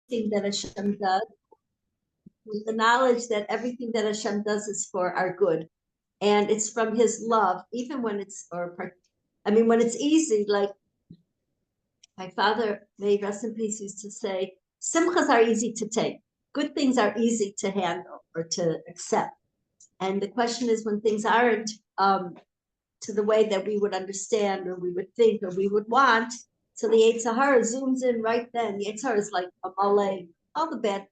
everything that Hashem does, with the knowledge that everything that Hashem does is for our good. And it's from his love, even when it's, when it's easy, like my father, may he rest in peace, used to say, simchas are easy to take. Good things are easy to handle or to accept. And the question is when things aren't to the way that we would understand or we would think or we would want, so the Yetzer Hara zooms in right then. The Yetzer Hara is like a malay, all the bad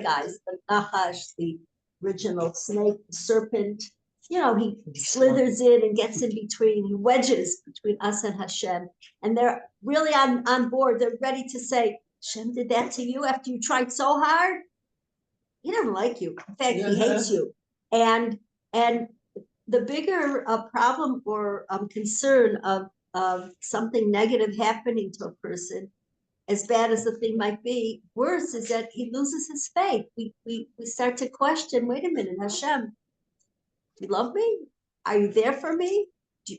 guys, the Nachash, the original snake, the serpent, he slithers in and gets in between, he wedges between us and Hashem. And they're really on board. They're ready to say, Hashem did that to you after you tried so hard? He doesn't like you. In fact, he hates you. And the bigger problem or concern of something negative happening to a person, as bad as the thing might be, worse is that he loses his faith. We start to question, wait a minute, Hashem, do you love me? Are you there for me?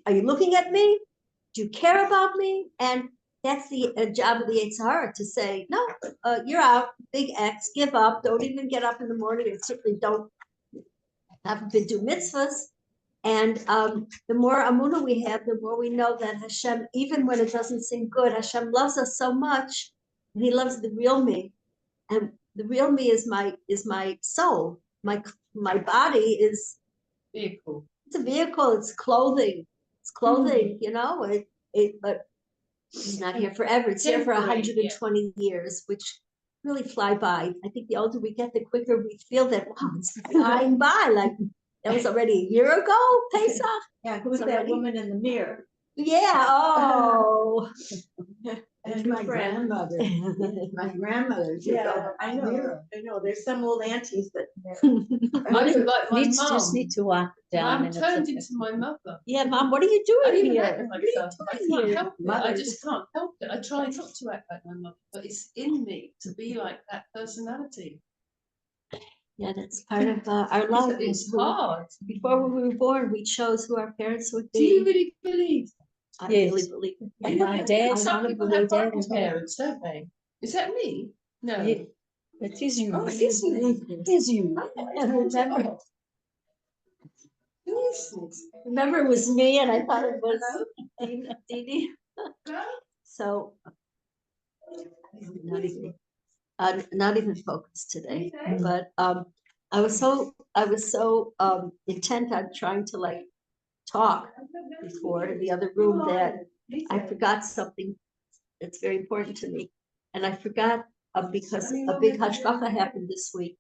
Are you looking at me? Do you care about me? And that's the job of the Yetzer Hara, to say, no, you're out, big X, give up, don't even get up in the morning, and certainly don't have to do mitzvahs. And the more amunah we have, the more we know that Hashem, even when it doesn't seem good, Hashem loves us so much, and he loves the real me. And the real me is my soul. My body is vehicle. It's a vehicle, it's clothing. It's clothing, but it's not here forever. It's here for 120 years, which really fly by. I think the older we get, the quicker we feel that, wow, it's flying by. Like that was already a year ago, Pesach. Yeah, who's that woman in the mirror? Yeah, oh. And my grandmother. My grandmother. Yeah, I know. There's some old aunties that I look like my mom. Just need to walk down. I'm turned into my mother. Yeah, Mom, what are you doing here? I can't help it. I just can't help it. I try not to act like my mother, but it's in me to be like that personality. Yeah, that's part of our life. It's hard. Before we were born, we chose who our parents would be. Do you really believe? I really believe it. My dad, Some people have broken parents, don't they? Is that me? No. It is you. Oh, it is me. It is you. Remember, it was me, and I thought it was Didi. So, not even focused today. But I was so intent on trying to talk before in the other room that I forgot something that's very important to me, and I forgot because a big hashgacha happened this week.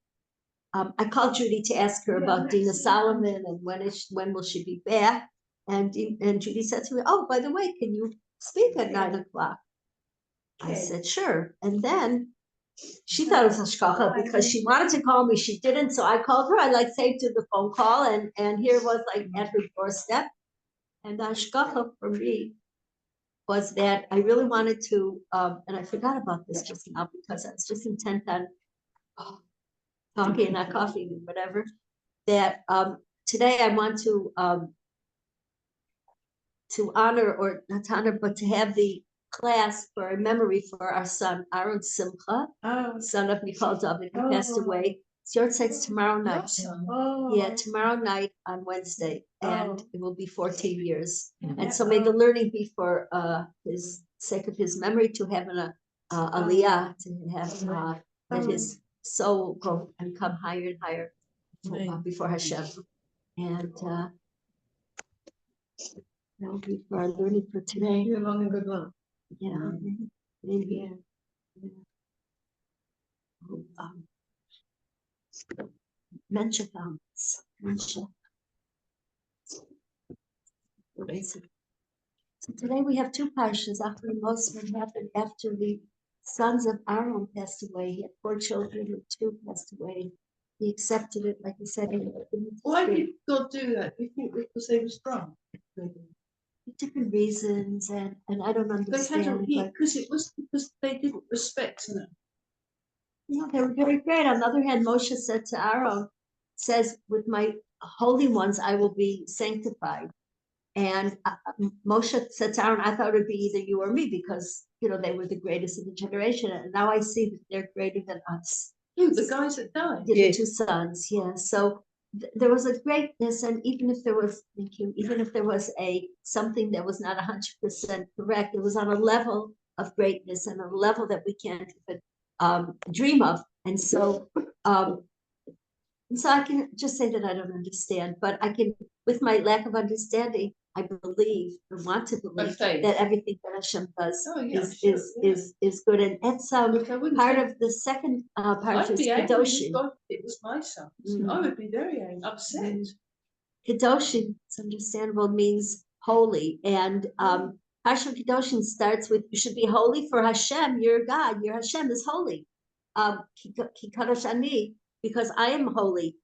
I called Judy to ask her about Dina Solomon and when will she be back, and Judy said to me, "Oh, by the way, can you speak at 9:00?" I said, "Sure," and then she thought it was hashgacha because she wanted to call me, she didn't, so I called her. I saved her the phone call, and here it was at her doorstep. And the hashgacha for me was that I really wanted to, and I forgot about this just now because I was just intent on talking and not coffee and whatever, that today I want to honor, or not to honor, but to have the class for a memory for our son, Aaron Simcha, son of Michal David, who passed away. It's Yortzeit tomorrow night. Yeah, tomorrow night on Wednesday, and it will be 14 years. And so may the learning be for his sake of his memory, to have an aliyah, to have that his soul go and come higher and higher before Hashem. And that will be for our learning for today. You're long and good luck. Yeah. Maybe. Mention balance. So today we have two parshas. Acharei Mot happened after the sons of Aaron passed away. He had 4 children, and 2 passed away. He accepted it, like he said. Why did God do that? Do you think because they were strong? Different reasons, and I don't understand. They had because they didn't respect them. They were very great. On the other hand, Moshe said to Aaron, says, "With my holy ones, I will be sanctified." And Moshe said to Aaron, "I thought it would be either you or me, because they were the greatest in the generation, and now I see that they're greater than us. The guys that died. The two sons, yeah. So there was a greatness, and even if there was, even if there was something that was not 100% correct, it was on a level of greatness and a level that we can't even dream of. And so I can just say that I don't understand, but I can, with my lack of understanding, I believe or want to believe that everything that Hashem does is good. And that's part of the second Parsha is kadosh. It was my son. I would be very upset. Kadosh, it's understandable, means holy. And Parsha Kadoshim starts with, you should be holy for Hashem, your God. Your Hashem is holy. Ki kadosh ani, because I am holy.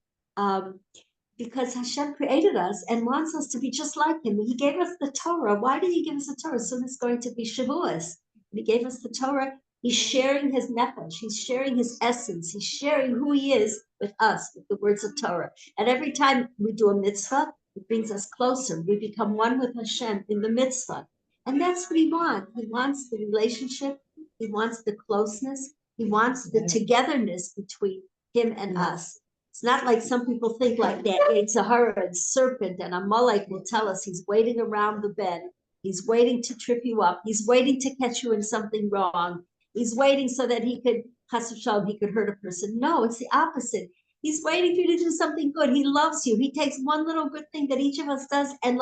Because Hashem created us and wants us to be just like him. He gave us the Torah. Why did he give us the Torah? Soon it's going to be Shavuos. He gave us the Torah. He's sharing his nefesh. He's sharing his essence. He's sharing who he is with us, with the words of Torah. And every time we do a mitzvah, it brings us closer. We become one with Hashem in the mitzvah. And that's what he wants. He wants the relationship. He wants the closeness. He wants the togetherness between him and us. It's not like some people think like that. It's a horror, serpent, and Amalek will tell us he's waiting around the bend. He's waiting to trip you up. He's waiting to catch you in something wrong. He's waiting so that he could hurt a person. No, it's the opposite. He's waiting for you to do something good. He loves you. He takes one little good thing that each of us does and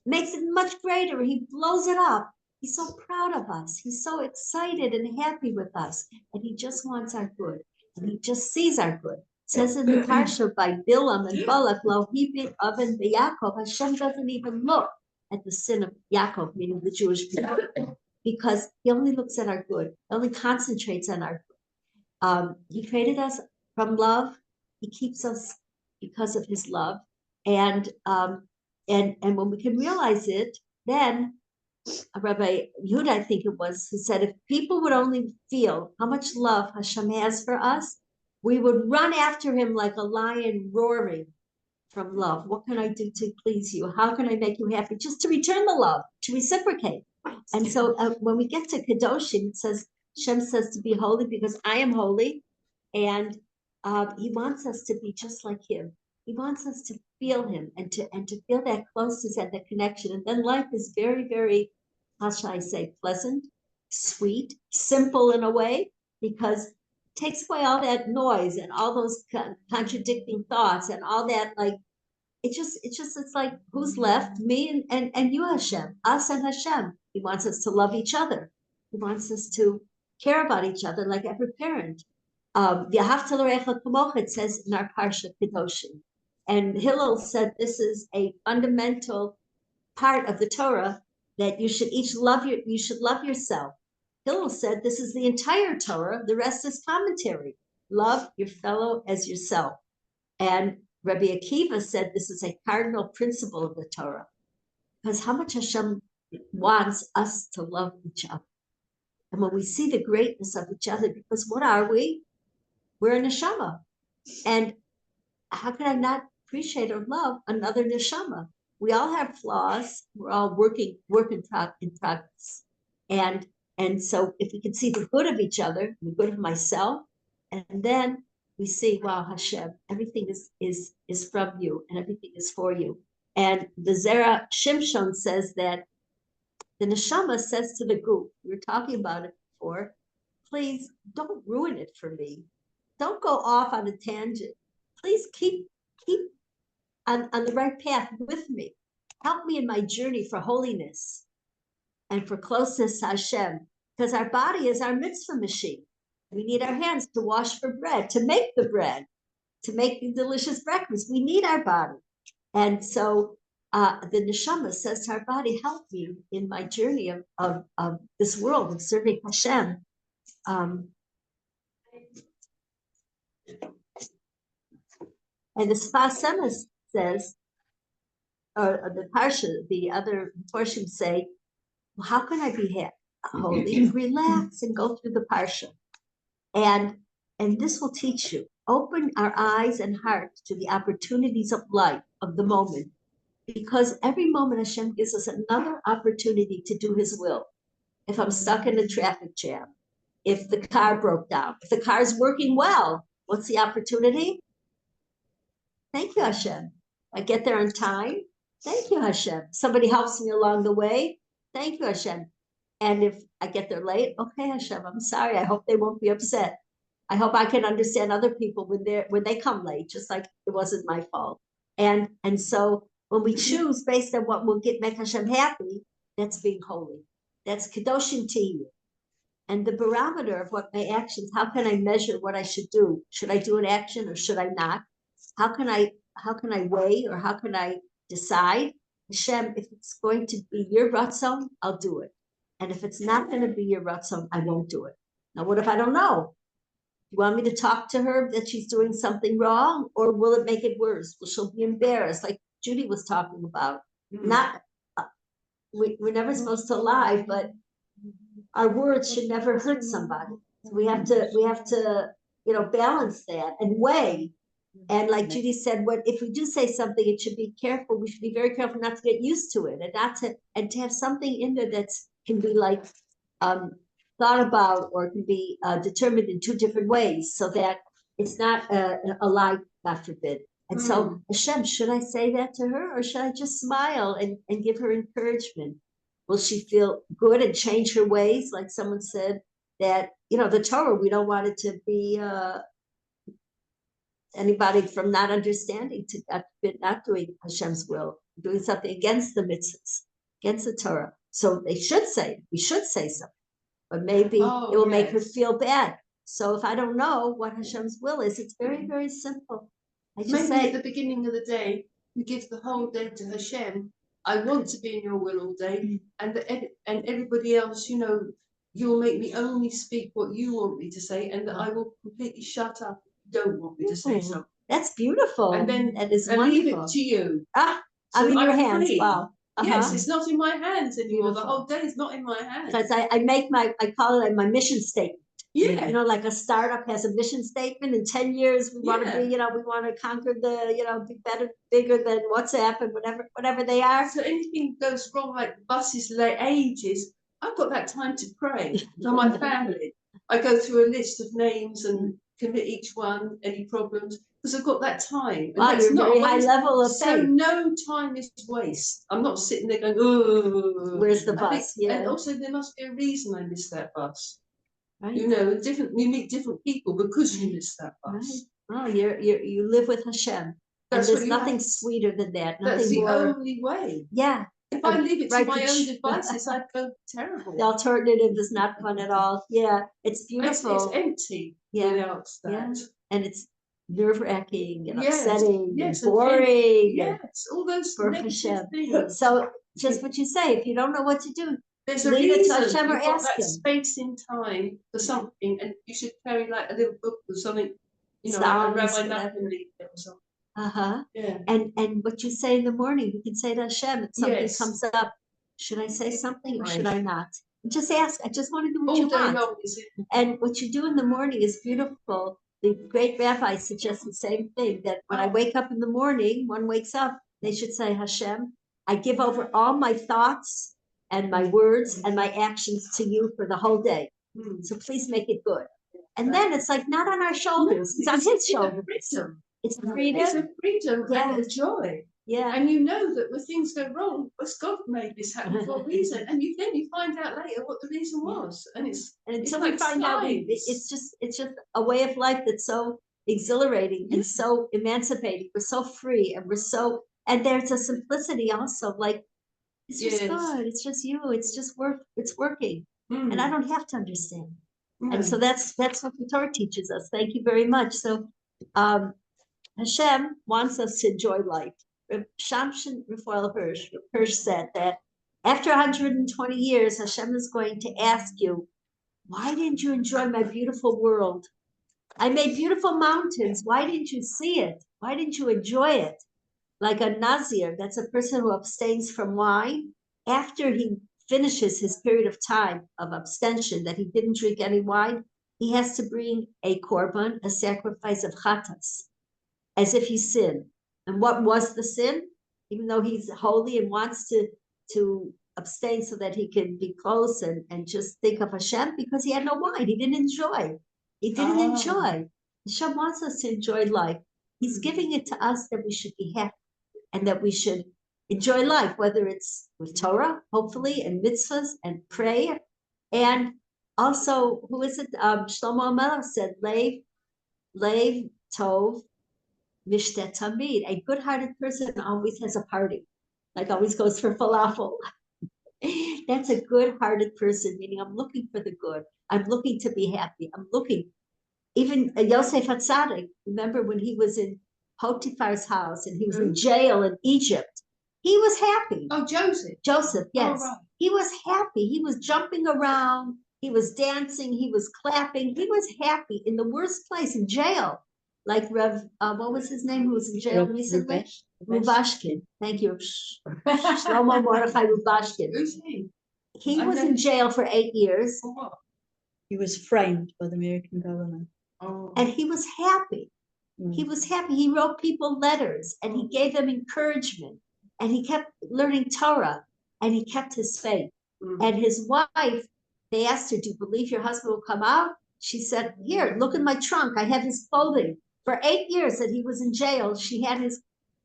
makes it much greater. He blows it up. He's so proud of us. He's so excited and happy with us. And he just wants our good. And he just sees our good. It says in the Parsha by Bilam and Balak, Lo hibit oven beYaakov, Hashem doesn't even look at the sin of Yaakov, meaning the Jewish people, because he only looks at our good. He only concentrates on our good. He created us from love. He keeps us because of his love. And when we can realize it, then Rabbi Yehuda, I think it was, who said, if people would only feel how much love Hashem has for us, we would run after him like a lion roaring from love. What can I do to please you? How can I make you happy? Just to return the love, to reciprocate. And so when we get to Kadoshim, it says, Hashem says to be holy because I am holy. And he wants us to be just like him. He wants us to feel him and to feel that closeness and that connection. And then life is very, very, how shall I say, pleasant, sweet, simple in a way, because it takes away all that noise and all those contradicting thoughts and all that, it's like, who's left? Me and you, Hashem, us and Hashem. He wants us to love each other. He wants us to care about each other like every parent. Rechov HaPalmach, it says in our Parsha Kedoshim. And Hillel said this is a fundamental part of the Torah, that you should love yourself. Hillel said this is the entire Torah, the rest is commentary. Love your fellow as yourself. And Rabbi Akiva said this is a cardinal principle of the Torah, because how much Hashem wants us to love each other. And when we see the greatness of each other, because what are we? We're a neshama. And how can I not appreciate or love another neshama? We all have flaws. We're all work in progress. And so if we can see the good of each other, the good of myself, and then we see, wow, Hashem, everything is from you and everything is for you. And the Zera Shimshon says that the neshama says to the group, we were talking about it before, please don't ruin it for me. Don't go off on a tangent. Please keep on the right path with me. Help me in my journey for holiness and for closeness to Hashem, because our body is our mitzvah machine. We need our hands to wash for bread, to make the bread, to make the delicious breakfast. We need our body. And so the neshama says to our body, help me in my journey of this world, of serving Hashem. And the Sfas Emes says, or the Parsha, the other portions say, well, how can I be holy? Relax and go through the Parsha. And this will teach you. Open our eyes and hearts to the opportunities of life, of the moment. Because every moment Hashem gives us another opportunity to do his will. if I'm stuck in a traffic jam, if the car broke down, if the car is working well, what's the opportunity? Thank you, Hashem. I get there on time. Thank you, Hashem. Somebody helps me along the way. Thank you, Hashem. And if I get there late, okay, Hashem, I'm sorry. I hope they won't be upset. I hope I can understand other people when they come late, just like it wasn't my fault. And so when we choose based on what will make Hashem happy, that's being holy. That's kadoshim to you. And the barometer of what my actions, how can I measure what I should do? Should I do an action or should I not? How can I weigh or how can I decide? Hashem, if it's going to be your ratzon, I'll do it. And if it's not going to be your ratzon, I won't do it. Now, what if I don't know? You want me to talk to her that she's doing something wrong, or will it make it worse? Will she be embarrassed, like Judy was talking about? Not, we're never supposed to lie, but our words should never hurt somebody. So we have to, balance that and weigh. And like Judy said, if we do say something, it should be careful. We should be very careful not to get used to it, and to have something in there that can be like thought about or can be determined in two different ways, so that it's not a lie, God forbid. And so, Hashem, should I say that to her, or should I just smile and give her encouragement? Will she feel good and change her ways? Like someone said that, the Torah, we don't want it to be anybody from not understanding to not doing Hashem's will, doing something against the mitzvahs, against the Torah. So we should say something, but maybe it will make her feel bad. So if I don't know what Hashem's will is, it's very, very simple. I just maybe say at the beginning of the day, you give the whole day to Hashem. I want to be in your will all day, and everybody else, you'll make me only speak what you want me to say, and that I will completely shut up. Don't want me to say something. That's beautiful. And then that is wonderful. Leave it to you. I'm in your hands. Free. Wow. Yes, it's not in my hands anymore. Beautiful. The whole day is not in my hands. Because I call it my mission statement. Yeah. Like a startup has a mission statement. In 10 years, we want to be, we want to conquer be better, bigger than WhatsApp and whatever they are. So anything goes wrong, like buses late ages, I've got that time to pray for my family. I go through a list of names and commit each one, any problems, because I've got that time. Wow, you're very high level of faith. So no time is waste. I'm not sitting there going, oh, where's the bus? And also there must be a reason I missed that bus. Right. You meet different people because you missed that bus. Right. Oh, you live with Hashem. And there's nothing sweeter than that. That's the more... only way. Yeah. If I leave it to my own devices, I'd go terrible. The alternative is not fun at all. Yeah, it's beautiful. It's empty without that. Yeah. And it's nerve-wracking and upsetting and boring. Yes, all those for Hashem things. So just what you say, if you don't know what to do, there's a leave reason. it to Hashem or ask that him. Space in time for something, and you should carry like a little book or something, Psalms, like a Rabbi Nathan leaf or something. Yeah. And what you say in the morning, you can say to Hashem, if something comes up, should I say something or should I not? Just ask. I just want to do what you want. And what you do in the morning is beautiful. The great rabbi suggests the same thing, that when I wake up in the morning, one wakes up, they should say, Hashem, I give over all my thoughts and my words and my actions to you for the whole day. So please make it good. And then it's like not on our shoulders, it's on his shoulders. It's freedom. It's a freedom and a joy. Yeah. And you know that when things go wrong, God made this happen for a reason. And you find out later what the reason was. And until we find out, it's just a way of life that's so exhilarating and so emancipating. We're so free and there's a simplicity also, like it's just good, it's just you, it's working. And I don't have to understand. And so that's what the Torah teaches us. Thank you very much. So Hashem wants us to enjoy life. Shamshin Raphael Hirsch said that after 120 years, Hashem is going to ask you, why didn't you enjoy my beautiful world? I made beautiful mountains. Why didn't you see it? Why didn't you enjoy it? Like a Nazir, that's a person who abstains from wine. After he finishes his period of time of abstention, that he didn't drink any wine, he has to bring a korban, a sacrifice of chatas, as if he sinned. And what was the sin? Even though he's holy and wants to abstain so that he can be close and just think of Hashem because he had no wine. He didn't enjoy. He didn't Oh. enjoy. Hashem wants us to enjoy life. He's giving it to us that we should be happy and that we should enjoy life, whether it's with Torah, hopefully, and mitzvahs and prayer. And also, who is it? Shlomo HaMelech said, Lev Tov Mishtet Tamid. A good-hearted person always has a party, like always goes for falafel. That's a good-hearted person, meaning I'm looking for the good. I'm looking to be happy. I'm looking. Even Yosef HaTzadik, remember when he was in Potiphar's house and he was in jail in Egypt, he was happy. Oh, Joseph. Joseph, yes. Oh, right. He was happy. He was jumping around. He was dancing. He was clapping. He was happy in the worst place, in jail. Like Rev, what was his name who was in jail recently? Rubashkin. Thank you. Shlomo Mordechai Rubashkin. Who's he? He was in jail for 8 years. For what? He was framed by the American government. Oh. And he was happy. He was happy. He wrote people letters and he gave them encouragement. And he kept learning Torah and he kept his faith. And his wife, they asked her, do you believe your husband will come out? She said, here, look in my trunk. I have his clothing. For 8 years that he was in jail, she had his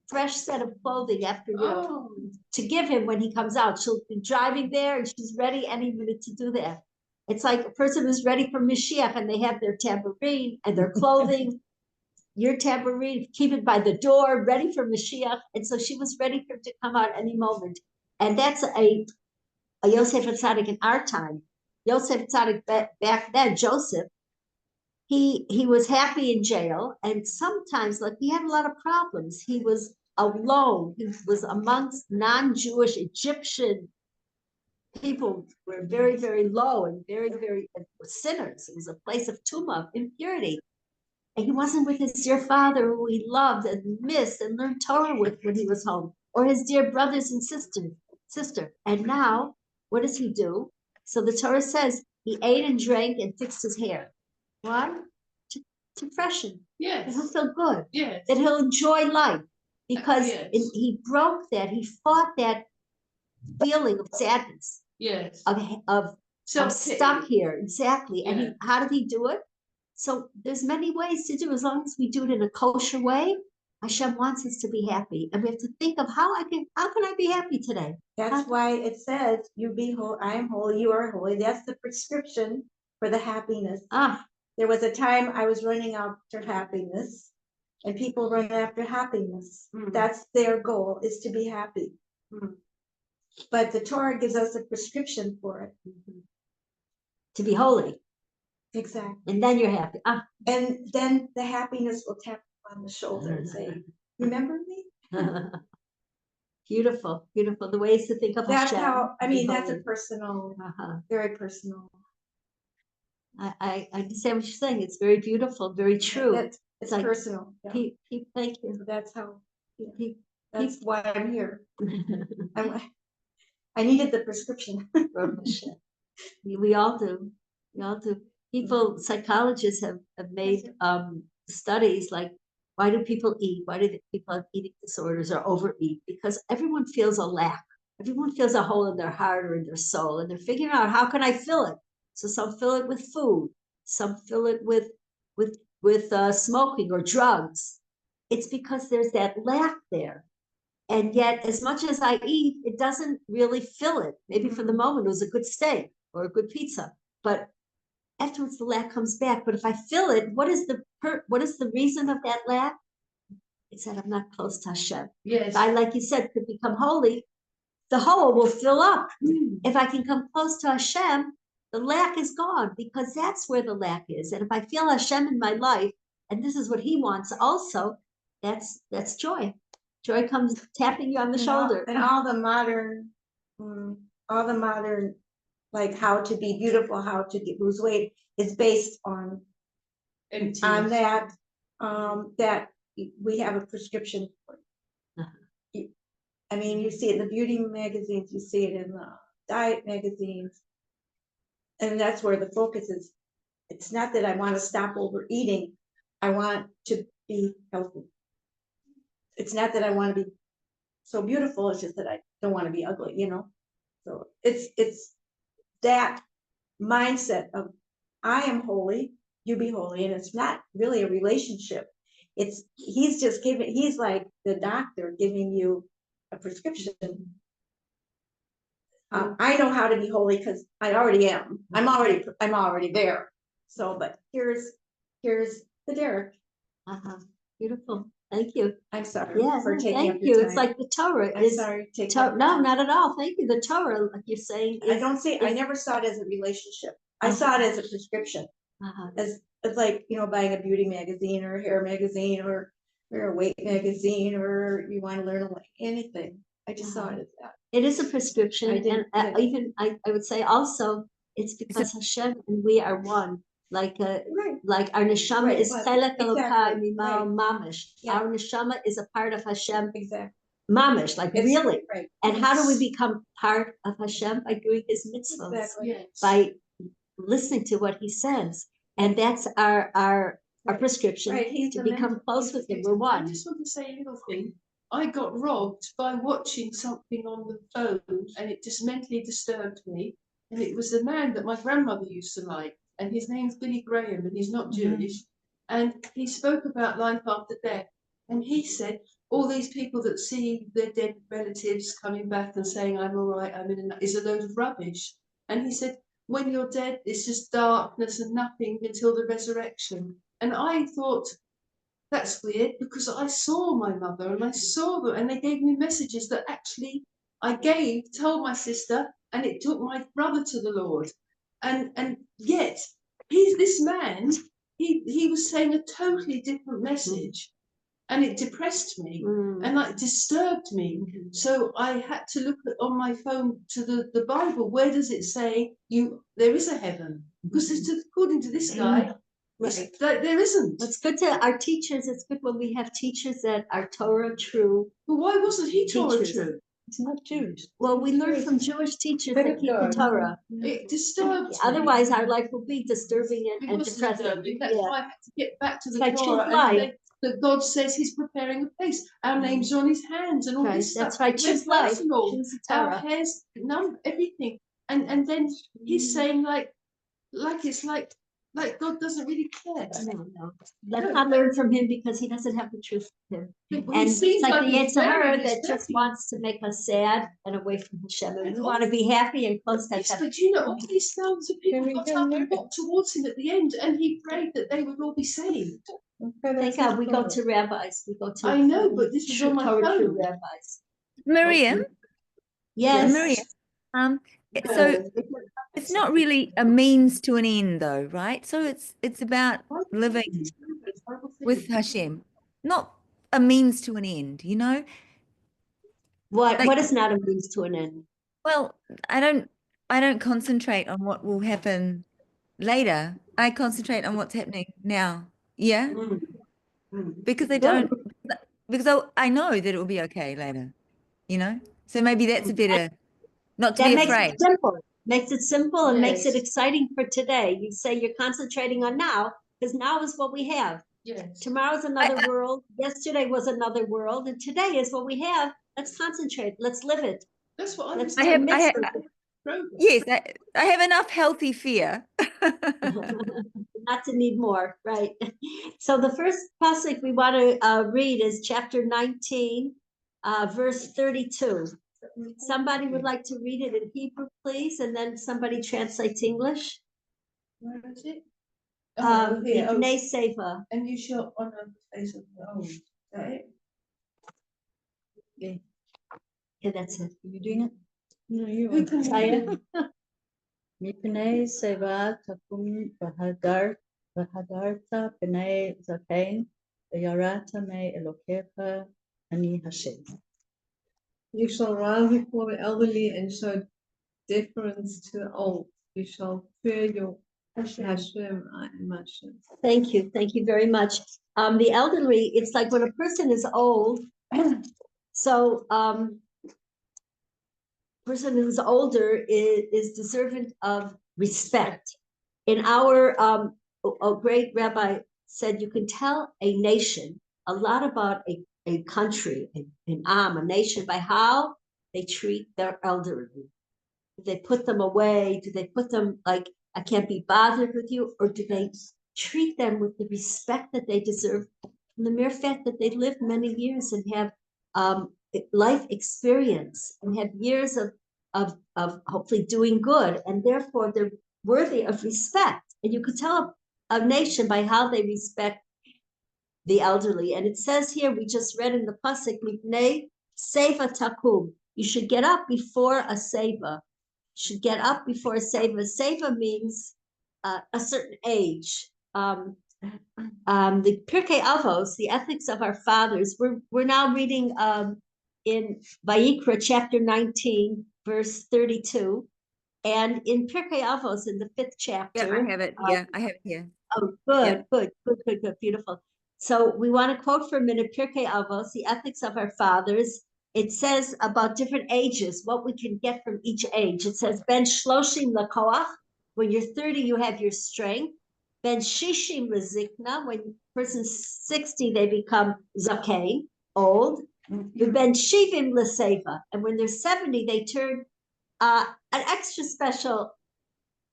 fresh set of clothing after to give him when he comes out. She'll be driving there and she's ready any minute to do that. It's like a person who's ready for Mashiach and they have their tambourine and their clothing. Your tambourine, keep it by the door, ready for Mashiach. And so she was ready for him to come out any moment. And that's a Yosef HaTzadik in our time. Yosef HaTzadik back then, Joseph, he was happy in jail. And sometimes, like, he had a lot of problems. He was alone. He was amongst non-Jewish Egyptian people were very, very low and very, very sinners. It was a place of tumah, impurity. And he wasn't with his dear father who he loved and missed and learned Torah with when he was home, or his dear brothers and sister. And now, what does he do? So the Torah says he ate and drank and fixed his hair. Why? To freshen. Yes. That he'll feel good. Yes. That he'll enjoy life. Because he broke that, he fought that feeling of sadness. Yes. Of stuck here. Exactly. And he, how did he do it? So there's many ways to do, as long as we do it in a kosher way. Hashem wants us to be happy, and we have to think of how can I be happy today? That's why it says, "You be holy, I am holy, you are holy." That's the prescription for the happiness. There was a time I was running after happiness, and people run after happiness. That's their goal, is to be happy. But the Torah gives us a prescription for it. To be holy. Exactly. And then you're happy. And then the happiness will tap on the shoulder and say, remember me? Beautiful, beautiful. The ways to think of That's Hashem. how, I mean, that's a holy. personal, very personal. I understand what you're saying. It's very beautiful, very true. It's like personal. Yeah. Thank you. That's how, That's why I'm here. I needed the prescription. We all do. We all do. People, psychologists have made studies like, why do people eat? Why do people have eating disorders or overeat? Because everyone feels a lack. Everyone feels a hole in their heart or in their soul, and they're figuring out, how can I fill it? So some fill it with food, some fill it with smoking or drugs. It's because there's that lack there. And yet, as much as I eat, it doesn't really fill it. Maybe for the moment it was a good steak or a good pizza, but afterwards the lack comes back. But if I fill it, what is the reason of that lack? It's that I'm not close to Hashem. Yes. If I, like you said, could become holy, the hole will fill up. If I can come close to Hashem, the lack is gone, because that's where the lack is. And if I feel Hashem in my life, and this is what He wants also, that's joy. Joy comes tapping you on the shoulder. And all the modern, like how to be beautiful, how to lose weight, is based on that, that we have a prescription for. I mean, you see it in the beauty magazines, you see it in the diet magazines, and that's where the focus is. It's not that I want to stop overeating, I want to be healthy. It's not that I want to be so beautiful, it's just that I don't want to be ugly, So it's that mindset of I am holy, you be holy, and it's not really a relationship. He's like the doctor giving you a prescription. I know how to be holy because I already am. I'm already there. So, but here's the Derek. Beautiful. Thank you. I'm sorry Yeah, for taking thank up you. your It's time. like the Torah I'm is sorry to take up your no, time. not at all. Thank you. The Torah, like you're saying, I don't see. I never saw it as a relationship. I saw it as a prescription, as like buying a beauty magazine or a hair magazine or a weight magazine, or you want to learn anything. I just saw it as that. It is a prescription, and even I would say also it's because Hashem and we are one. Like like our neshama is chelek elokai mima'al mamish. Our neshama is a part of Hashem. Exactly. Mamish, like really. Right. And how do we become part of Hashem? By doing His mitzvahs, Exactly. by listening to what He says, and that's our prescription to become close with Him. We're one. I just want to say a little thing. I got robbed by watching something on the phone, and it just mentally disturbed me. And it was the man that my grandmother used to like, and his name's Billy Graham, and he's not Jewish. And he spoke about life after death, and he said all these people that see their dead relatives coming back and saying I'm all right, is a load of rubbish. And he said when you're dead, it's just darkness and nothing until the resurrection. And I thought, that's weird, because I saw my mother and I saw them, and they gave me messages that actually I told my sister, and it took my brother to the Lord. And yet this man, he was saying a totally different message, and it depressed me and like disturbed me. So I had to look on my phone to the Bible. Where does it say there is a heaven? Because according to this guy, Right. There isn't. It's good to our teachers. It's good when we have teachers that are Torah true. But why wasn't he Torah true? It's not Jewish. Well, we learn from Jewish teachers that keep the Torah. It disturbed me. Otherwise, our life will be disturbing It and was depressing. disturbing. That's why I had to get back to the like Torah choose and life. say that God says He's preparing a place. Our names are on His hands and all this stuff. That's right. We're Choose life. personal. Choose the Our Torah. hairs, everything. And then He's saying like it's like God doesn't really care. No. Let's not learn from him because he doesn't have the truth for him. Well, And it seems it's like the he's very Acharei that just respectful. wants to make us sad and away from Hashem. And we want to be happy and close to Yes, Hashem. but all these thousands of people got up and walked towards him at the end, and he prayed that they would all be saved. Thank God we go to rabbis. We go to I know, but this is on my Torah phone. true rabbis. Miriam, Yes. Miriam, so it's not really a means to an end though, right? So it's about living with Hashem, not a means to an end, What is not a means to an end? Well, I don't concentrate on what will happen later. I concentrate on what's happening now. Yeah? Because I know that it will be okay later, So maybe that's a better, not to be afraid. Makes it simple. Makes it simple and makes it Yes. exciting for today. You say you're concentrating on now because now is what we have. Yes. Tomorrow's another world. Yesterday was another world, and today is what we have. Let's concentrate. Let's live it. That's what Let's I do was Yes, I have enough healthy fear. not to need more, right? So the first pasuk we want to read is chapter 19, verse 32. Somebody would like to read it in Hebrew, please, and then somebody translates English. Where is it? B'nei Seva. And you shall honor the face of the old. Is that it? Yeah, that's it. Are you doing it? No, Who can say it? מפני שיבה תקום והדרת פני זקן ויראת מאלוקיך אני השם. You shall rise before the elderly and show deference to the old. You shall fear your Hashem, I am Hashem. Thank you very much. The elderly, it's like when a person is old, so person who's older is deserving of respect. In our a great rabbi said you can tell a nation a lot about a country, a nation by how they treat their elderly. they put them away? Do they put them like, I can't be bothered with you? Or do they treat them with the respect that they deserve from the mere fact that they lived many years and have life experience and have years of hopefully doing good, and therefore they're worthy of respect. And you could tell a nation by how they respect the elderly. And it says here, we just read in the pasuk, Mipnei Seva Takum. You should get up before a Seva. Should get up before a Seva. Seva means a certain age. The Pirkei Avos, the ethics of our fathers, we're now reading in Vayikra chapter 19, verse 32. And in Pirkei Avos, in the 5th chapter. Yeah, I have it. Yeah, I have it here. Oh, good, good, beautiful. So we want to quote for a minute Pirkei Avos, the ethics of our fathers. It says about different ages, what we can get from each age. It says, Ben Shloshim Lakoach, when you're 30, you have your strength. Ben Shishim Lazikna, when person's 60, they become Zakei, old. Ben Shivim Laseva, and when they're 70, they turn an extra special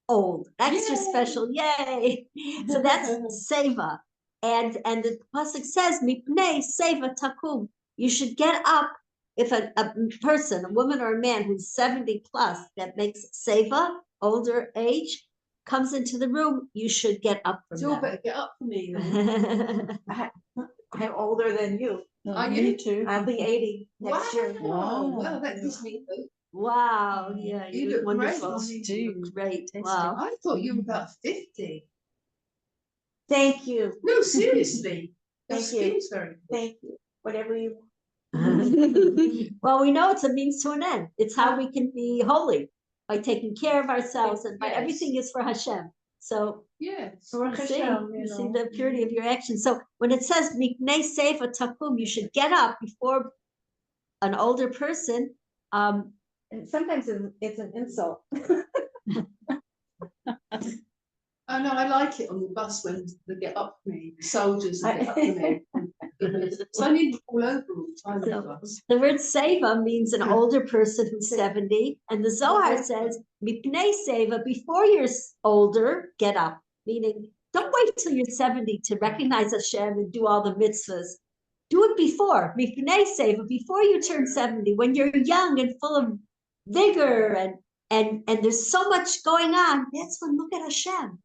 old, extra special, yay! So that's seva, and the pasuk says mipnei seva takum. You should get up if a person, a woman or a man who's 70 plus, that makes seva, older age, comes into the room. You should get up from So you better get up for me then. I'm older than you. Are Me you? too. I'll be 80 next year. Wow, well, that gives me hope. Wow, yeah, You look look great. wonderful. Do. Great, Tasty. wow. I thought you were about 50. Thank you. No, seriously. Your Thank you. skin's very good. Thank you. Whatever you want. Well, we know it's a means to an end. It's how we can be holy, by taking care of ourselves, and by Yes. everything is for Hashem. So Yes. For you see, Hashem, you see know. the purity of your actions. So when it says Miknei Seva Takum, you should get up before an older person. And sometimes it's an insult. Oh no, I like it on the bus when they get up for me, soldiers that get up for me. So I need to fall over all the time on the bus. The word Seva means an older person who's 70, and the Zohar says Mipnei Seva, before you're older, get up. Meaning, don't wait till you're 70 to recognize Hashem and do all the mitzvahs. Do it before Mipnei Seva, before you turn 70, when you're young and full of vigor and there's so much going on. That's when look at Hashem.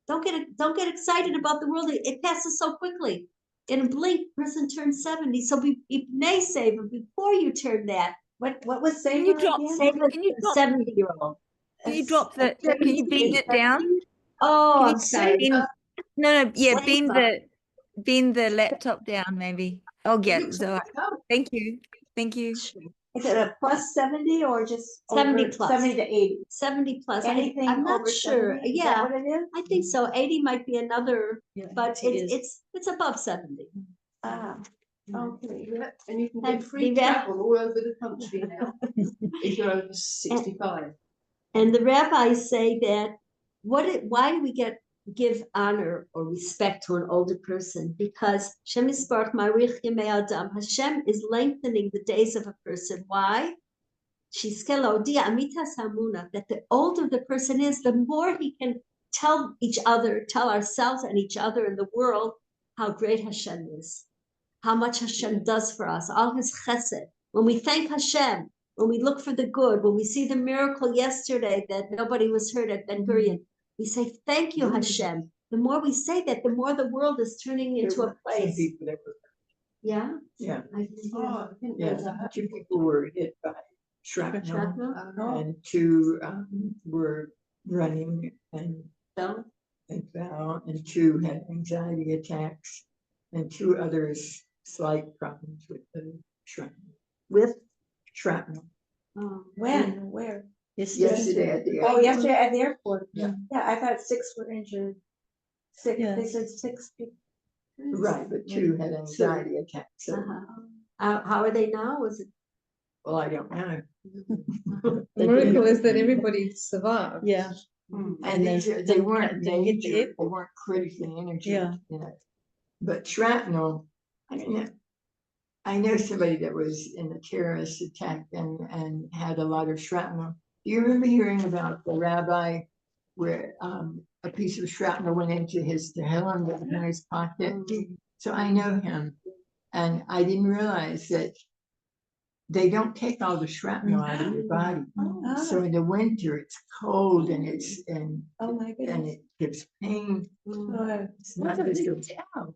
Don't get excited about the world. It passes so quickly. In a blink, person turns 70. So be Seva before you turn that. What was saying? Can you drop? Seva Can you a drop? 70-year-old. Can you drop the? Can you bend it down? Oh, Can I'm you sorry. bend- No, yeah, Seva. bend the laptop down, maybe. Oh, It yeah. looks So like a thank you. Is it a plus 70 or just 70 over plus. 70 to 80? 70 plus. Anything I'm not over sure. 70? Is that Yeah, what it is? I think so. 80 might be another, Yeah, but it is. it's above 70. Ah, okay. Yeah, and you can get And free the rab- travel all over the country now if you're over 65. And the rabbis say that why do we give honor or respect to an older person? Because Hashem Yisbarach Marich Yemei Adam. Hashem is lengthening the days of a person. Why? That the older the person is, the more he can tell ourselves and each other in the world how great Hashem is, how much Hashem does for us, all his chesed. When we thank Hashem, when we look for the good, when we see the miracle yesterday that nobody was hurt at Ben Gurion, we say, thank you, Hashem. The more we say that, the more the world is turning into a place. Yeah? Yeah. I think, Oh, I didn't know Yeah, that. 2 people were hit by shrapnel, Shrapnel? and 2 were running and So, fell, and 2 had anxiety attacks, and 2 others slight problems with the shrapnel. with When? Where? Yesterday at the Oh, yesterday at the airport. Yeah. Yeah, I thought 6 were injured. 6, Yeah. they said 6 people. Right, but 2 had anxiety attacks. So, how are they now? Was it? well, I don't know. The miracle is that everybody survived. Yeah. And then they weren't they hit the major, they airport. weren't critically injured. Yeah. You know. But shrapnel, I don't know. I know somebody that was in a terrorist attack and had a lot of shrapnel, Do you remember hearing about the rabbi where a piece of shrapnel went into his tehillim that was in his pocket? So I know him, and I didn't realize that they don't take all the shrapnel out of your body. So in the winter it's cold and Oh my and goodness. it gives pain. It's Why not don't just they a- take it out?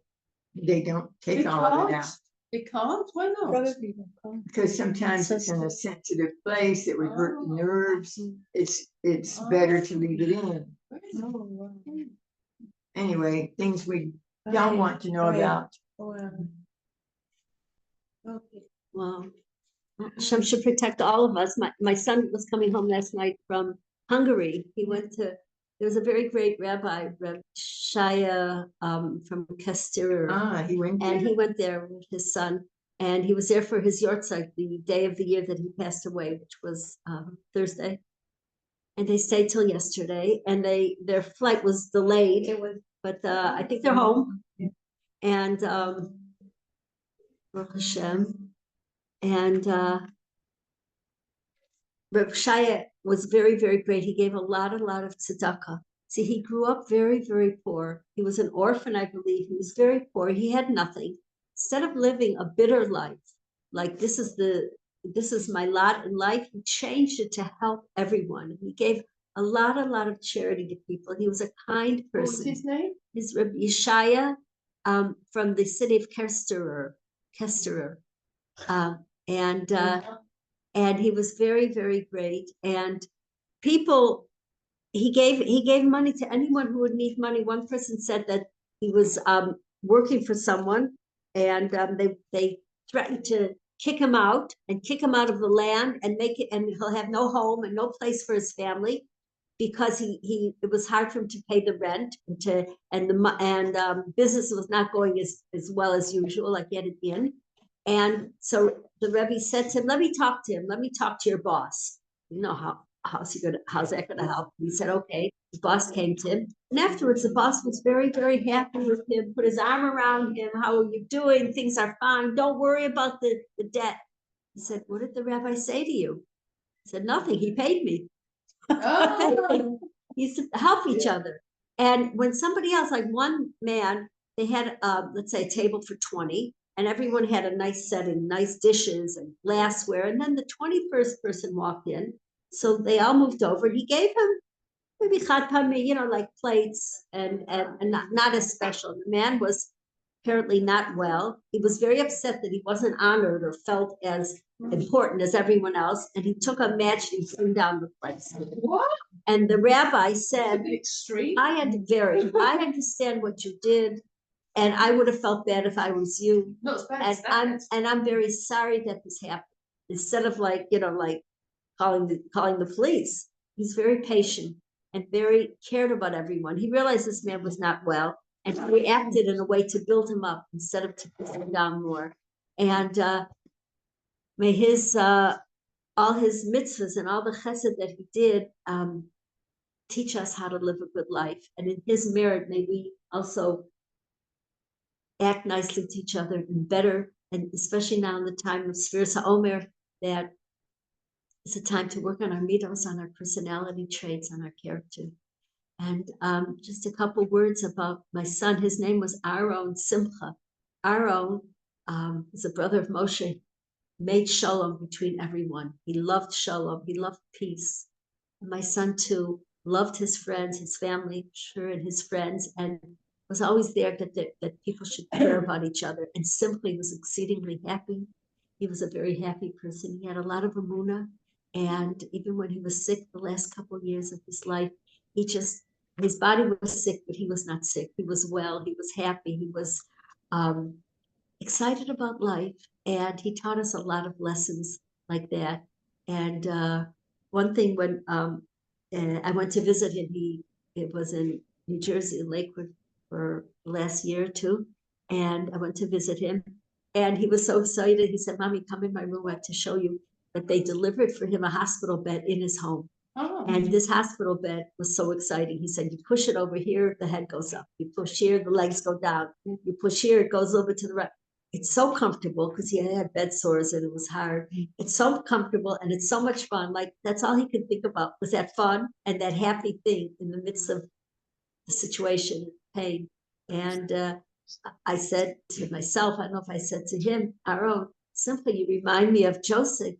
they don't take They all of it can't. out They can't. Why not? Probably not. because sometimes it's in a sensitive place. It would hurt the nerves. It's better to leave it in. Oh, wow. Anyway, things we don't want to know Right. about. Wow. Okay. Wow. Hashem should protect all of us. My son was coming home last night from Hungary. He went to, there was a very great rabbi, Reb Shaya from Kester, He went and there. he went there with his son. And he was there for his yortzeit, the day of the year that he passed away, which was Thursday. And they stayed till yesterday, and their flight was delayed. But I think they're home. And Baruch Hashem. And Reb Shaya was very, very great. He gave a lot of tzedakah. See, he grew up very, very poor. He was an orphan, I believe. He was very poor. He had nothing. Instead of living a bitter life, like this is my lot in life, he changed it to help everyone. He gave a lot of charity to people. He was a kind What was person. his name? His Reb Yeshaya from the city of Kesterer. And he was very, very great. And people, he gave money to anyone who would need money. One person said that he was working for someone, and they threatened to kick him out of the land and he'll have no home and no place for his family, because it was hard for him to pay the rent and business was not going as well as usual, like he had an inn. And so the Rebbe said to him, let me talk to your boss. You know, how's that gonna help? He said, okay. The boss came to him. And afterwards, the boss was very, very happy with him, put his arm around him. How are you doing? Things are fine. Don't worry about the debt. He said, what did the rabbi say to you? He said, nothing. He paid me. Oh. He used to help each other. And when somebody else, like one man, they had, let's say, a table for 20, and everyone had a nice setting, nice dishes and glassware. And then the 21st person walked in. So they all moved over. He gave him maybe chad pami, like plates and not as special. The man was apparently not well. He was very upset that he wasn't honored or felt as important as everyone else. And he took a match and he threw down the place. What? And the rabbi said, Extreme. I understand what you did, and I would have felt bad if I was you. Not as bad And as that. I'm very sorry that this happened. Instead of like calling the police, he's very patient and very cared about everyone. He realized this man was not well, and he reacted in a way to build him up instead of to push him down more. And may his all his mitzvahs and all the chesed that he did teach us how to live a good life. And in his merit, may we also act nicely to each other and better, and especially now in the time of Sfiras HaOmer, that it's a time to work on our midos, on our personality traits, on our character. And just a couple words about my son. His name was Aaron Simcha. Aaron is a brother of Moshe, made shalom between everyone. He loved shalom. He loved peace. And my son too loved his friends, his family, sure, and his friends, and was always there that people should care about each other, and simply was exceedingly happy. He was a very happy person. He had a lot of emunah, and even when he was sick the last couple of years of his life, his body was sick, but he was not sick. He was well. He was happy. He was excited about life, and he taught us a lot of lessons like that. And one thing when I went to visit him, it was in New Jersey, Lakewood, for the last year or two, and I went to visit him, and he was so excited. He said, "Mommy, come in my room. I have to show you that they delivered for him a hospital bed in his home." Oh. And this hospital bed was so exciting. He said, you push it over here, the head goes up. You push here, the legs go down. You push here, it goes over to the right. it's so comfortable because he had bed sores and it was hard. It's so comfortable and it's so much fun. Like that's all he could think about was that fun and that happy thing in the midst of the situation, pain. And I said to myself, I don't know if I said to him, Aaron, simply you remind me of Joseph.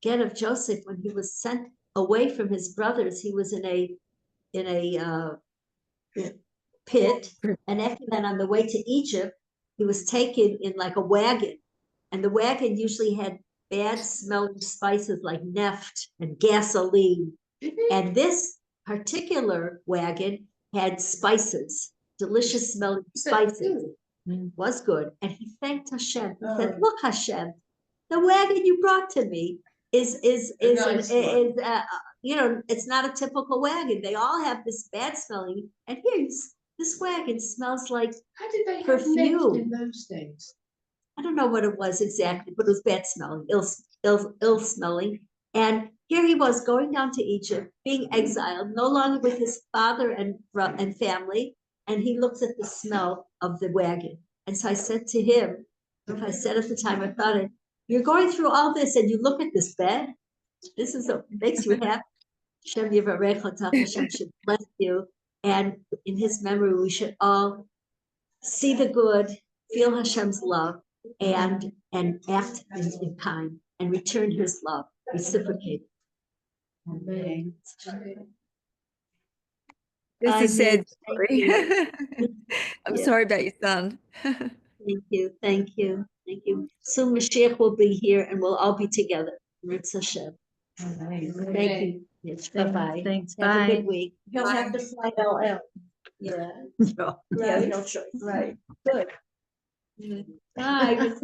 Again, of Joseph when he was sent away from his brothers. He was in a pit, and after that, on the way to Egypt, he was taken in like a wagon, and the wagon usually had bad smelling spices like neft and gasoline, and this particular wagon had spices, delicious smelling spices. Was good, and he thanked Hashem. He said, "Look, Hashem, the wagon you brought to me is you know, it's not a typical wagon. They all have this bad smelling, and here's this wagon smells like How did they have perfume neft in those days? I don't know what it was exactly, but it was bad smelling, ill smelling. And here he was going down to Egypt, being exiled, no longer with his father and family. And he looks at the smell of the wagon. And so I said to him, if I said at the time, I thought, you're going through all this and you look at this bed. This is what makes you happy. Hashem Yivarech Otach, Hashem should bless you. And in his memory, we should all see the good, feel Hashem's love, and act in kind and return his love, reciprocate. This is a sad story. I'm sorry about your son. Thank you, thank you, thank you. Soon Mashiach will be here and we'll all be together. Ritz Hashem. Thank you. Yes, bye-bye. Thanks, Have a bye. good week. He'll have to fly LL. Yeah, Bye. yeah, no choice, right, good. Bye.